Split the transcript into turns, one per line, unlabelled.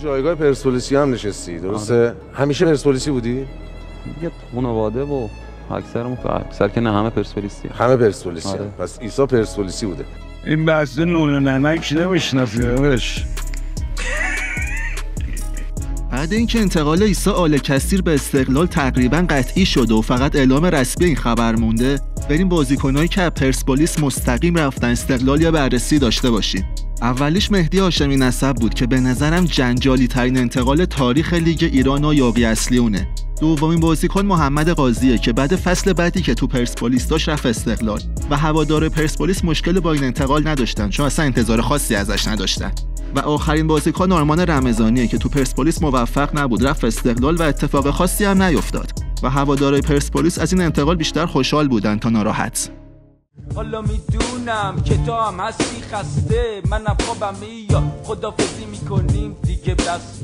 جایگاه پرسپولیسی هم نشستی درسته؟ همیشه پرسپولیسی بودی؟
یه خانواده و اکثرمون اکثر که نه همه پرسپولیسی.
همه پرسپولیسی. پس عیسی پرسپولیسی بوده.
این بحث نون نمک نمیشناسیمش.
بعد اینکه انتقال عیسی آل کثیر به استقلال تقریبا قطعی شده و فقط اعلام رسمی این خبر مونده، بریم بازیکنایی که از پرسپولیس مستقیم رفتن استقلال یا بررسی داشته باشیم. اولیش مهدی هاشمی نسب بود که به نظرم جنجالی ترین انتقال تاریخ لیگ ایران و یاغی اصلیونه. دومین بازیکن محمد قاضیه که بعد فصل بعدی که تو پرسپولیس داشت رفت استقلال و هوادار پرسپولیس مشکل با این انتقال نداشتن چون اصلا انتظار خاصی ازش نداشتن. و آخرین بازیکن آرمان رمضانیه که تو پرسپولیس موفق نبود رفت استقلال و اتفاق خاصی هم نیفتاد و هوادارهای پرسپولیس از این انتقال بیشتر خوشحال بودن تا ناراحت.
حالا میدونم که تو هم هستی خسته، منم خوابم یا خدافزی میکنیم دیگه بس.